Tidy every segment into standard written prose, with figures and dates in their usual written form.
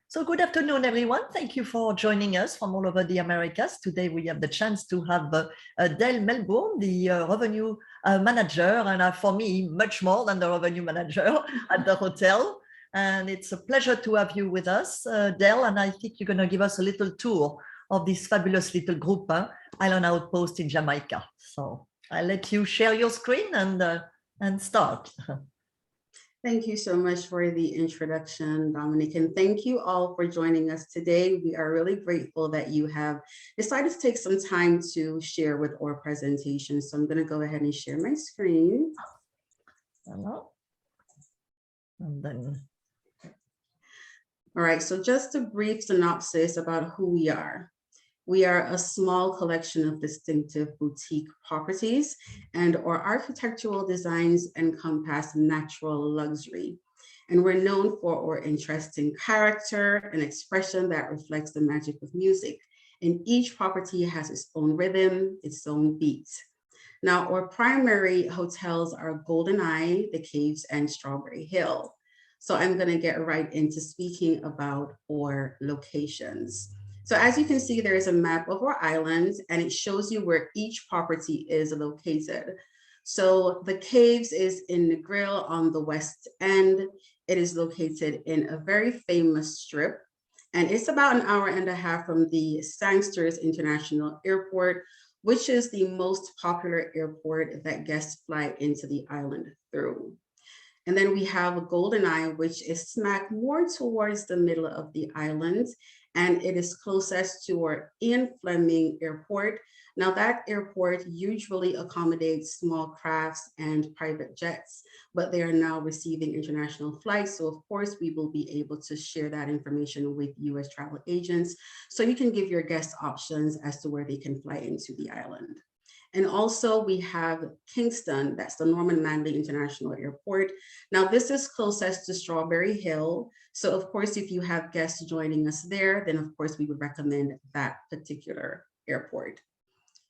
So good afternoon, everyone. Thank you for joining us from all over the Americas. Today, we have the chance to have Dale Melbourne, the revenue manager, and for me, much more than the revenue manager at the hotel. And it's a pleasure to have you with us, Dale, and I think you're going to give us a little tour of this fabulous little group, Island Outpost in Jamaica. So I'll let you share your screen and start. Thank you so much for the introduction, Dominic, and thank you all for joining us today. We are really grateful that you have decided to take some time to share with our presentation. So I'm going to go ahead and share my screen. Hello. And then. All right, so just a brief synopsis about who we are. We are a small collection of distinctive boutique properties, and our architectural designs encompass natural luxury. And we're known for our interesting character and expression that reflects the magic of music. And each property has its own rhythm, its own beat. Now, our primary hotels are Golden Eye, The Caves, and Strawberry Hill. So I'm going to get right into speaking about our locations. So as you can see, there is a map of our islands and it shows you where each property is located. So the Caves is in Negril on the west end. It is located in a very famous strip, and it's about an hour and a half from the Sangsters International Airport, which is the most popular airport that guests fly into the island through. And then we have a Golden Eye, which is smack more towards the middle of the island, and it is closest to our Ian Fleming Airport. Now that airport usually accommodates small crafts and private jets, but they are now receiving international flights. So of course we will be able to share that information with you as travel agents, so you can give your guests options as to where they can fly into the island. And also we have Kingston, that's the Norman Manley International Airport. Now this is closest to Strawberry Hill. So of course, if you have guests joining us there, then of course we would recommend that particular airport.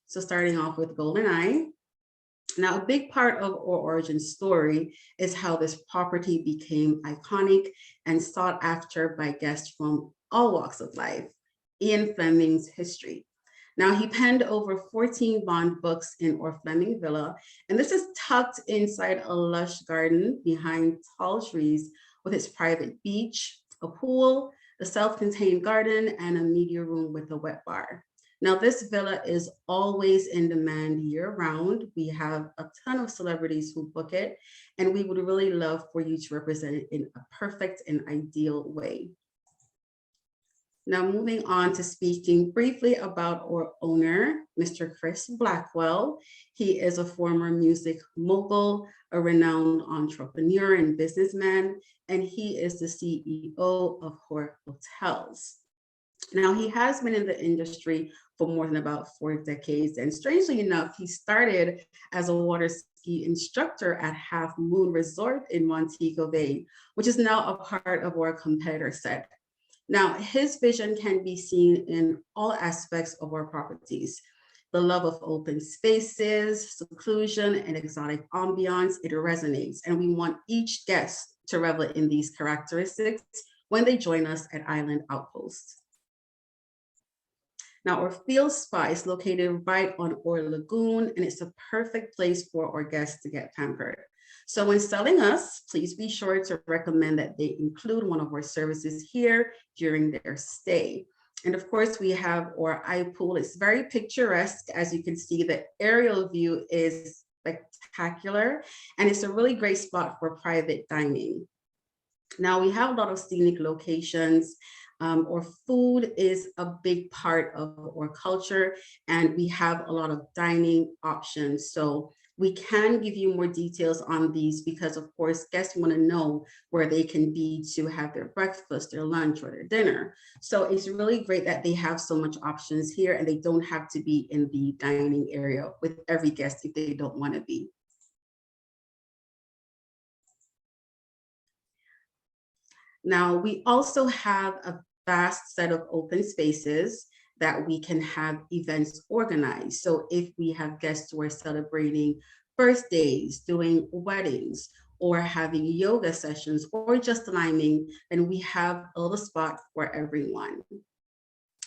So starting off with Golden Eye. Now a big part of our origin story is how this property became iconic and sought after by guests from all walks of life. Ian Fleming's history. Now, he penned over 14 bond books in our Fleming Villa, and this is tucked inside a lush garden behind tall trees with its private beach, a pool, a self-contained garden, and a media room with a wet bar. Now, this villa is always in demand year-round. We have a ton of celebrities who book it, and we would really love for you to represent it in a perfect and ideal way. Now moving on to speaking briefly about our owner, Mr. Chris Blackwell. He is a former music mogul, a renowned entrepreneur and businessman, and he is the CEO of Hor Hotels. Now he has been in the industry for more than about 4 decades, and strangely enough, he started as a water ski instructor at Half Moon Resort in Montego Bay, which is now a part of our competitor set. Now, his vision can be seen in all aspects of our properties. The love of open spaces, seclusion, and exotic ambiance, it resonates. And we want each guest to revel in these characteristics when they join us at Island Outpost. Now, our field spa is located right on our lagoon, and it's a perfect place for our guests to get pampered. So when selling us, please be sure to recommend that they include one of our services here during their stay. And of course, we have our iPool. It's very picturesque. As you can see, the aerial view is spectacular, and it's a really great spot for private dining. Now, we have a lot of scenic locations. Our food is a big part of our culture, and we have a lot of dining options. So we can give you more details on these because, of course, guests want to know where they can be to have their breakfast, their lunch, or their dinner. So it's really great that they have so much options here and they don't have to be in the dining area with every guest if they don't want to be. Now, we also have a vast set of open spaces that we can have events organized. So if we have guests who are celebrating birthdays, doing weddings, or having yoga sessions or just climbing, then we have a little spot for everyone.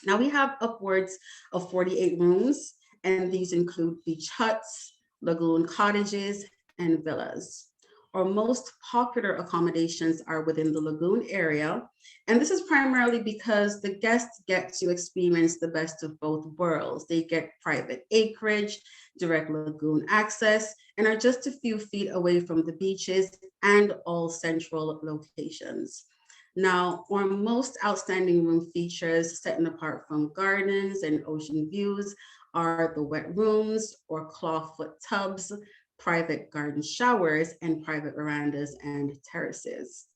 Now we have upwards of 48 rooms, and these include beach huts, lagoon cottages, and villas. Our most popular accommodations are within the lagoon area, and this is primarily because the guests get to experience the best of both worlds. They get private acreage, direct lagoon access, and are just a few feet away from the beaches and all central locations. Now, our most outstanding room features, setting apart from gardens and ocean views, are the wet rooms or clawfoot tubs, private garden showers, and private verandas and terraces.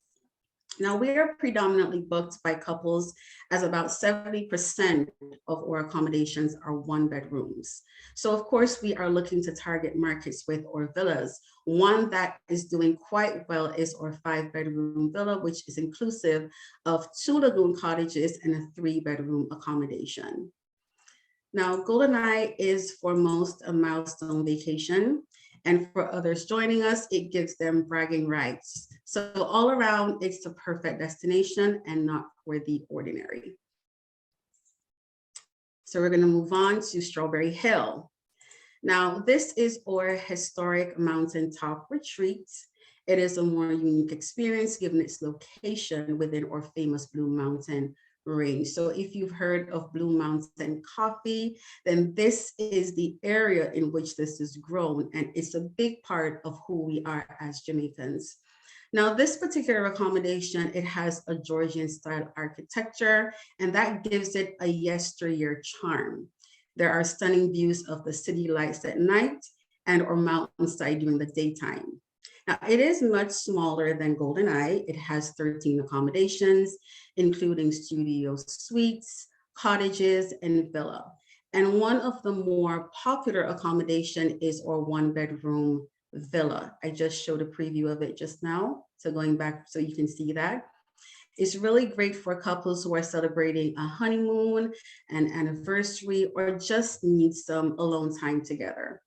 Now, we are predominantly booked by couples, as about 70% of our accommodations are one bedrooms. So of course, we are looking to target markets with our villas. One that is doing quite well is our 5-bedroom villa, which is inclusive of 2 lagoon cottages and a 3-bedroom accommodation. Now, Golden Eye is for most a milestone vacation. And for others joining us, it gives them bragging rights. So all around, it's the perfect destination and not for the ordinary. So we're gonna move on to Strawberry Hill. Now, this is our historic mountaintop retreat. It is a more unique experience given its location within our famous Blue Mountain range. So if you've heard of Blue Mountain coffee, then this is the area in which this is grown, and it's a big part of who we are as Jamaicans. Now, this particular accommodation, it has a Georgian style architecture, and that gives it a yesteryear charm. There are stunning views of the city lights at night and or mountainside during the daytime. Now, it is much smaller than Golden Eye. It has 13 accommodations, including studio suites, cottages, and villa. And one of the more popular accommodation is our 1-bedroom villa. I just showed a preview of it just now. So going back so you can see that. It's really great for couples who are celebrating a honeymoon, an anniversary, or just need some alone time together.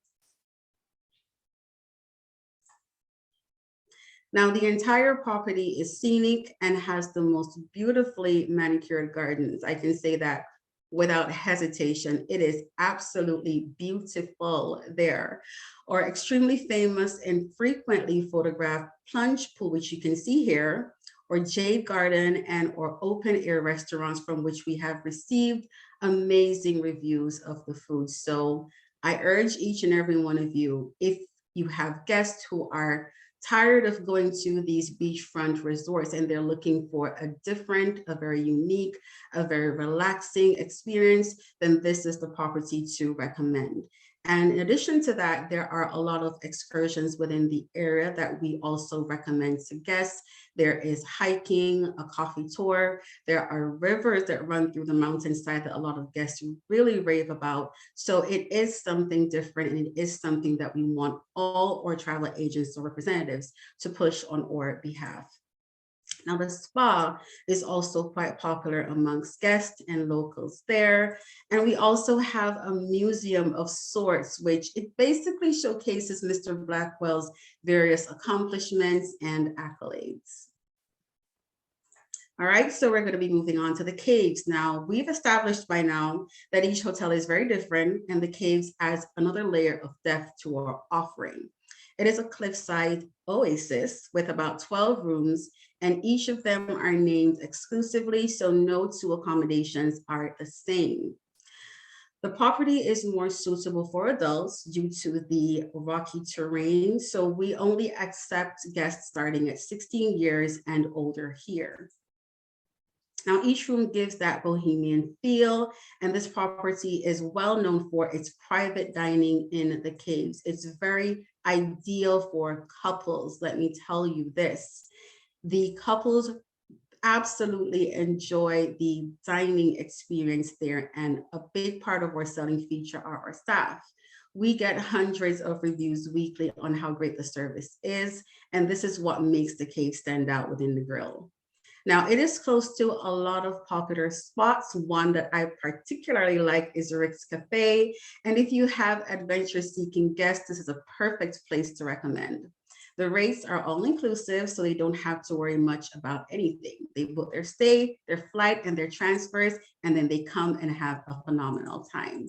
Now, the entire property is scenic and has the most beautifully manicured gardens. I can say that without hesitation. It is absolutely beautiful there. Our extremely famous and frequently photographed plunge pool, which you can see here, or Jade Garden, and or open air restaurants from which we have received amazing reviews of the food. So I urge each and every one of you, if you have guests who are tired of going to these beachfront resorts and they're looking for a different, a very unique, a very relaxing experience, then this is the property to recommend. And in addition to that, there are a lot of excursions within the area that we also recommend to guests. There is hiking, a coffee tour. There are rivers that run through the mountainside that a lot of guests really rave about. So it is something different, and it is something that we want all our travel agents or representatives to push on our behalf. Now, the spa is also quite popular amongst guests and locals there. And we also have a museum of sorts, which it basically showcases Mr. Blackwell's various accomplishments and accolades. All right, so we're going to be moving on to the caves. Now, we've established by now that each hotel is very different, and the caves adds another layer of depth to our offering. It is a cliffside oasis with about 12 rooms, and each of them are named exclusively, so no two accommodations are the same. The property is more suitable for adults due to the rocky terrain, so we only accept guests starting at 16 years and older here. Now, each room gives that bohemian feel, and this property is well known for its private dining in the caves. It's very ideal for couples, let me tell you this. The couples absolutely enjoy the dining experience there, and a big part of our selling feature are our staff. We get hundreds of reviews weekly on how great the service is, and this is what makes the cave stand out within the grill. Now, it is close to a lot of popular spots. One that I particularly like is Rick's Cafe. And if you have adventure-seeking guests, this is a perfect place to recommend. The rates are all inclusive, so they don't have to worry much about anything. They book their stay, their flight, and their transfers, and then they come and have a phenomenal time.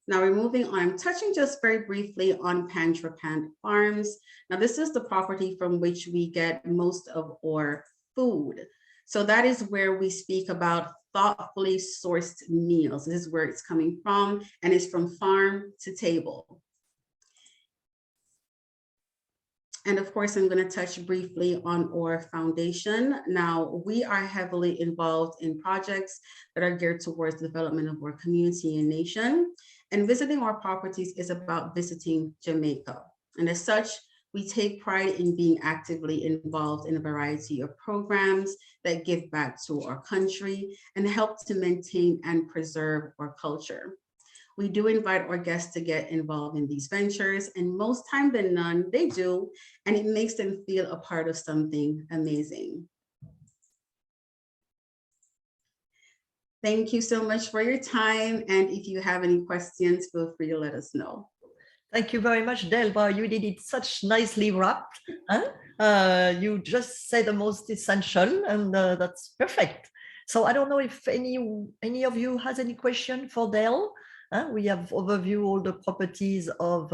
Now we're moving on. I'm touching just very briefly on Pantry Pan Farms. Now this is the property from which we get most of our food. So that is where we speak about thoughtfully sourced meals. This is where it's coming from, and it's from farm to table. And of course, I'm going to touch briefly on our foundation. Now, we are heavily involved in projects that are geared towards the development of our community and nation. And visiting our properties is about visiting Jamaica. And as such, we take pride in being actively involved in a variety of programs that give back to our country and help to maintain and preserve our culture. We do invite our guests to get involved in these ventures, and most time than none, they do, and it makes them feel a part of something amazing. Thank you so much for your time, and if you have any questions, feel free to let us know. Thank you very much, Delva. You did it such nicely wrapped. Huh? You just said the most essential, and that's perfect. So I don't know if any of you has any question for Del. We have overview all the properties of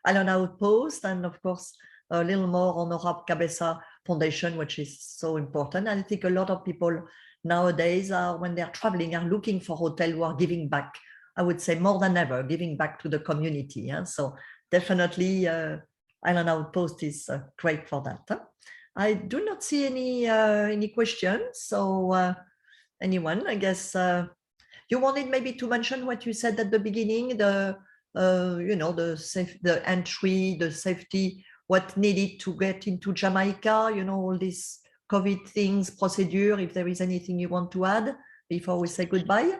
Island Outpost, and of course, a little more on the Rab Cabeza Foundation, which is so important. And I think a lot of people nowadays are, when they're traveling, are looking for hotels who are giving back. I would say more than ever, giving back to the community. So definitely Island Outpost is great for that. I do not see any questions. So anyone, I guess, you wanted maybe to mention what you said at the beginning, the entry, the safety, what needed to get into Jamaica, all these COVID things, procedure, if there is anything you want to add before we say goodbye.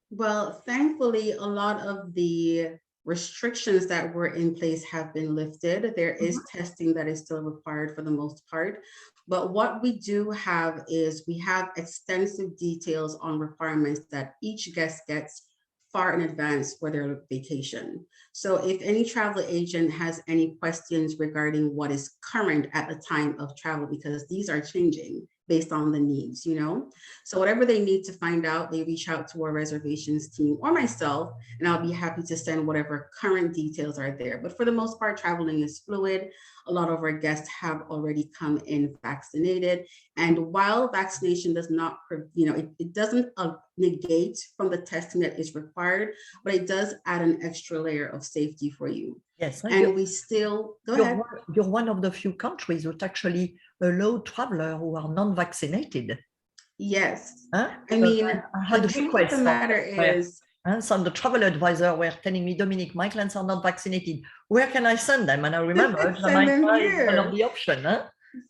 Well, thankfully, a lot of the restrictions that were in place have been lifted. There is testing that is still required for the most part. But what we do have is we have extensive details on requirements that each guest gets far in advance for their vacation. So if any travel agent has any questions regarding what is current at the time of travel, because these are changing based on the needs, So whatever they need to find out, they reach out to our reservations team or myself, and I'll be happy to send whatever current details are there. But for the most part, traveling is fluid. A lot of our guests have already come in vaccinated. And while vaccination does not, it doesn't negate from the testing that is required, but it does add an extra layer of safety for you. Yes, and we still go ahead. You're one of the few countries that actually allow travelers who are non-vaccinated. Yes. I mean, the truth of the matter is, some the travel advisor were telling me, Dominic, my clients are not vaccinated. Where can I send them? And I remember Jamaica is one of the options.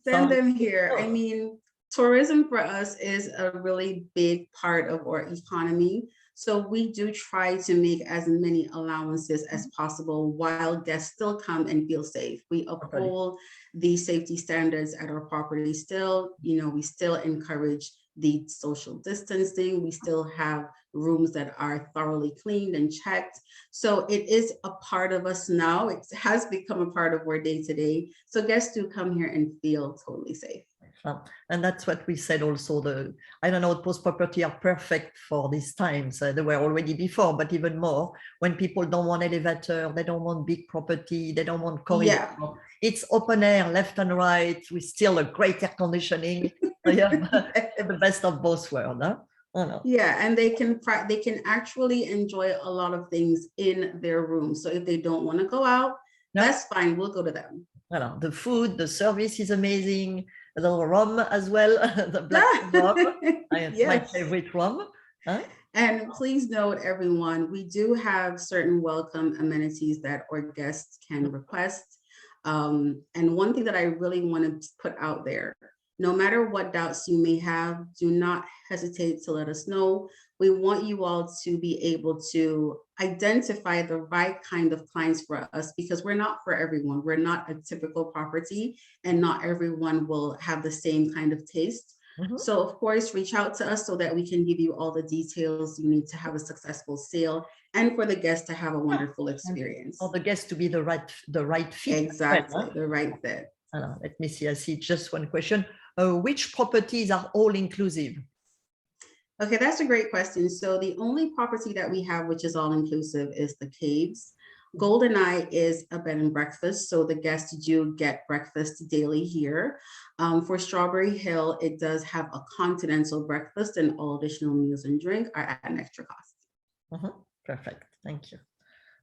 Send them here. I mean, tourism for us is a really big part of our economy. So we do try to make as many allowances as possible while guests still come and feel safe. We uphold the safety standards at our property still. We still encourage the social distancing. We still have rooms that are thoroughly cleaned and checked. So it is a part of us now. It has become a part of our day-to-day. So guests do come here and feel totally safe. And that's what we said also. I don't know, post property are perfect for these times. They were already before, but even more when people don't want elevator, they don't want big property, they don't want corridor. Yeah. It's open air, left and right, with still a great air conditioning. The best of both worlds. Yeah, and they can actually enjoy a lot of things in their room. So if they don't want to go out, that's fine. We'll go to them. The food, the service is amazing. The rum as well, the black rum. It's my favorite rum. And please note, everyone, we do have certain welcome amenities that our guests can request. And one thing that I really want to put out there, no matter what doubts you may have, do not hesitate to let us know. We want you all to be able to identify the right kind of clients for us, because we're not for everyone. We're not a typical property, and not everyone will have the same kind of taste. So of course, reach out to us so that we can give you all the details you need to have a successful sale and for the guests to have a wonderful experience. For the guests to be the right fit. Exactly, the right fit. Let me see, I see just one question. Which properties are all inclusive? Okay, that's a great question. So the only property that we have which is all inclusive is the Caves. Golden Eye is a bed and breakfast, so the guests do get breakfast daily here. For Strawberry Hill, it does have a continental breakfast, and all additional meals and drink are at an extra cost. Perfect, thank you.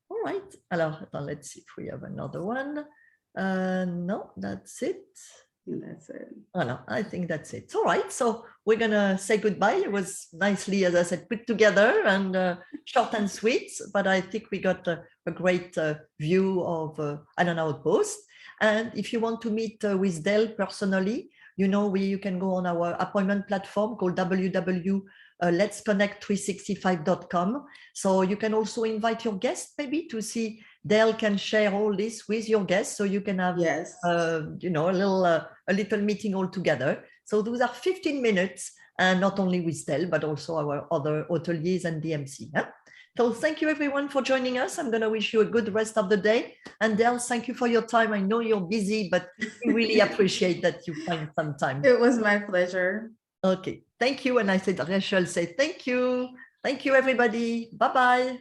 All right, alors, let's see if we have another one. No, that's it. That's it. Voilà, I think that's it. All right, so we're gonna say goodbye. It was nicely, as I said, put together and short and sweet, but I think we got a great view of Island Outpost. And if you want to meet with Dell personally, you can go on our appointment platform called www.letsconnect365.com. So you can also invite your guests maybe to see. Dell can share all this with your guests, so you can have a little meeting all together. So those are 15 minutes, and not only with Dell, but also our other hoteliers and DMC. So thank you everyone for joining us. I'm going to wish you a good rest of the day. And Dell, thank you for your time. I know you're busy, but we really appreciate that you find some time. It was my pleasure. Okay, thank you. And I shall say thank you. Thank you, everybody. Bye-bye.